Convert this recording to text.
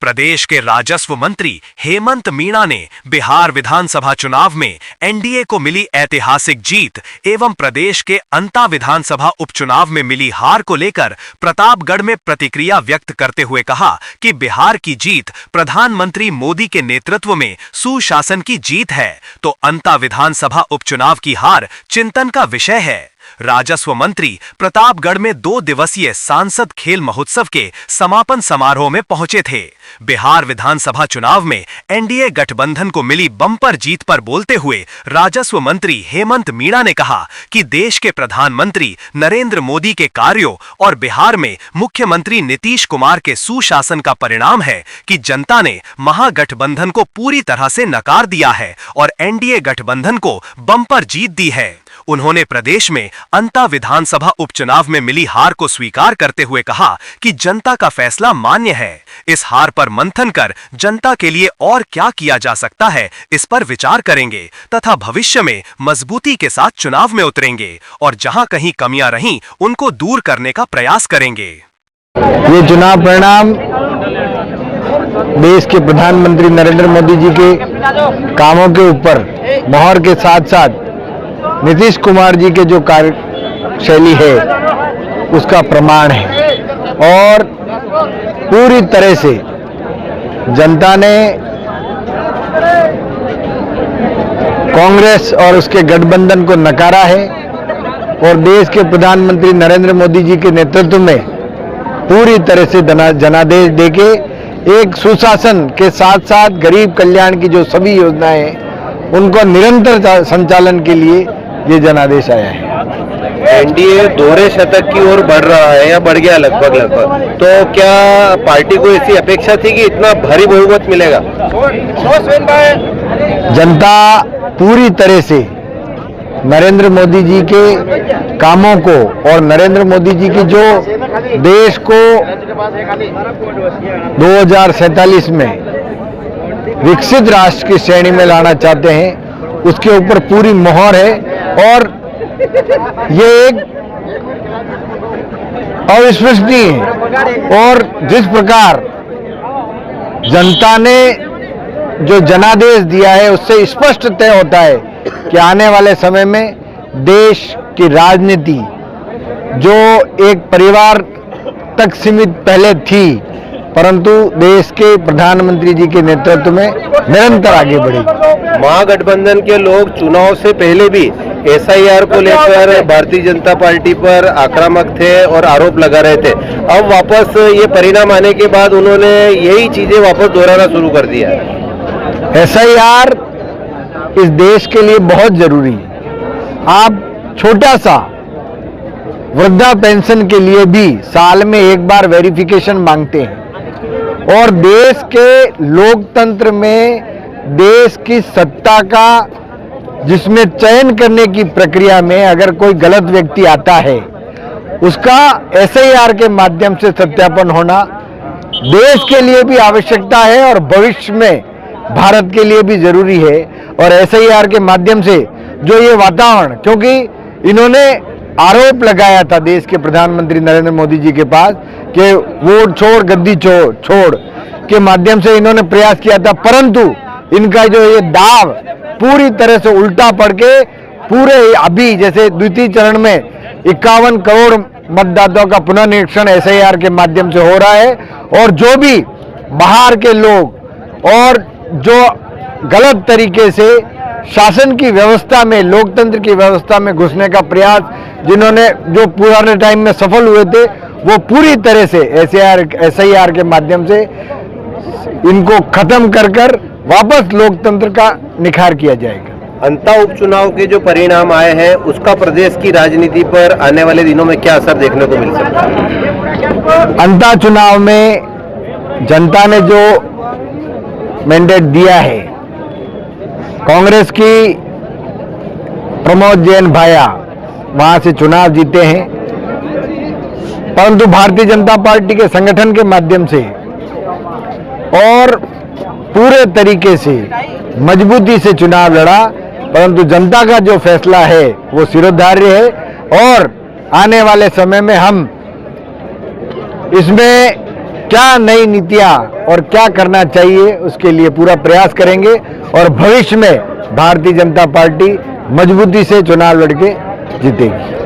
प्रदेश के राजस्व मंत्री हेमंत मीणा ने बिहार विधानसभा चुनाव में एनडीए को मिली ऐतिहासिक जीत एवं प्रदेश के अंता विधानसभा उपचुनाव में मिली हार को लेकर प्रतापगढ़ में प्रतिक्रिया व्यक्त करते हुए कहा कि बिहार की जीत प्रधानमंत्री मोदी के नेतृत्व में सुशासन की जीत है, तो अंता विधानसभा उपचुनाव की हार चिंतन का विषय है। राजस्व मंत्री प्रतापगढ़ में 2 दिवसीय सांसद खेल महोत्सव के समापन समारोह में पहुंचे थे। बिहार विधानसभा चुनाव में एनडीए गठबंधन को मिली बम्पर जीत पर बोलते हुए राजस्व मंत्री हेमंत मीणा ने कहा कि देश के प्रधानमंत्री नरेंद्र मोदी के कार्यों और बिहार में मुख्यमंत्री नीतीश कुमार के सुशासन का परिणाम है कि जनता ने महागठबंधन को पूरी तरह से नकार दिया है और एनडीए गठबंधन को बम्पर जीत दी है। उन्होंने प्रदेश में अंता विधानसभा उपचुनाव में मिली हार को स्वीकार करते हुए कहा कि जनता का फैसला मान्य है। इस हार पर मंथन कर जनता के लिए और क्या किया जा सकता है, इस पर विचार करेंगे तथा भविष्य में मजबूती के साथ चुनाव में उतरेंगे और जहां कहीं कमियां रहीं उनको दूर करने का प्रयास करेंगे। ये चुनाव परिणाम देश के प्रधानमंत्री नरेंद्र मोदी जी के कामों के ऊपर मोहर के साथ साथ नीतीश कुमार जी के जो कार्यशैली है उसका प्रमाण है और पूरी तरह से जनता ने कांग्रेस और उसके गठबंधन को नकारा है और देश के प्रधानमंत्री नरेंद्र मोदी जी के नेतृत्व में पूरी तरह से जनादेश देके एक सुशासन के साथ साथ गरीब कल्याण की जो सभी योजनाएं हैं उनको निरंतर संचालन के लिए ये जनादेश आया है। एनडीए दोहरे शतक की ओर बढ़ रहा है या बढ़ गया लगभग, तो क्या पार्टी को ऐसी अपेक्षा थी कि इतना भारी बहुमत मिलेगा? जनता पूरी तरह से नरेंद्र मोदी जी के कामों को और नरेंद्र मोदी जी की जो देश को 2047 में विकसित राष्ट्र की श्रेणी में लाना चाहते हैं उसके ऊपर पूरी मोहर है और ये एक अविश्वसनीय है। और जिस प्रकार जनता ने जो जनादेश दिया है उससे स्पष्ट तय होता है कि आने वाले समय में देश की राजनीति जो एक परिवार तक सीमित पहले थी परंतु देश के प्रधानमंत्री जी के नेतृत्व में निरंतर आगे बढ़ेगी। महागठबंधन के लोग चुनाव से पहले भी एसआईआर को लेकर भारतीय जनता पार्टी पर आक्रामक थे और आरोप लगा रहे थे। अब वापस ये परिणाम आने के बाद उन्होंने यही चीजें वापस दोहराना शुरू कर दिया है। एसआईआर इस देश के लिए बहुत जरूरी है। आप छोटा सा वृद्धा पेंशन के लिए भी साल में एक बार वेरिफिकेशन मांगते हैं और देश के लोकतंत्र में देश की सत्ता का जिसमें चयन करने की प्रक्रिया में अगर कोई गलत व्यक्ति आता है उसका एसआईआर के माध्यम से सत्यापन होना देश के लिए भी आवश्यकता है और भविष्य में भारत के लिए भी जरूरी है। और एसआईआर के माध्यम से जो ये वातावरण, क्योंकि इन्होंने आरोप लगाया था देश के प्रधानमंत्री नरेंद्र मोदी जी के पास कि वोट छोड़ गद्दी छोड़ के माध्यम से इन्होंने प्रयास किया था, परंतु इनका जो ये दाव पूरी तरह से उल्टा पड़ के पूरे अभी जैसे द्वितीय चरण में 51 करोड़ मतदाताओं का पुनर्निरीक्षण एसआईआर के माध्यम से हो रहा है और जो भी बाहर के लोग और जो गलत तरीके से शासन की व्यवस्था में लोकतंत्र की व्यवस्था में घुसने का प्रयास जिन्होंने जो पुराने टाइम में सफल हुए थे वो पूरी तरह से एसआईआर के माध्यम से इनको खत्म कर वापस लोकतंत्र का निखार किया जाएगा। अंता उपचुनाव के जो परिणाम आए हैं उसका प्रदेश की राजनीति पर आने वाले दिनों में क्या असर देखने को मिल सकता है? अंता चुनाव में जनता ने जो मैंडेट दिया है, कांग्रेस की प्रमोद जैन भाया वहां से चुनाव जीते हैं, परंतु भारतीय जनता पार्टी के संगठन के माध्यम से और पूरे तरीके से मजबूती से चुनाव लड़ा, परंतु जनता का जो फैसला है वो शिरोधार्य है और आने वाले समय में हम इसमें क्या नई नीतियां और क्या करना चाहिए उसके लिए पूरा प्रयास करेंगे और भविष्य में भारतीय जनता पार्टी मजबूती से चुनाव लड़के जीतेगी।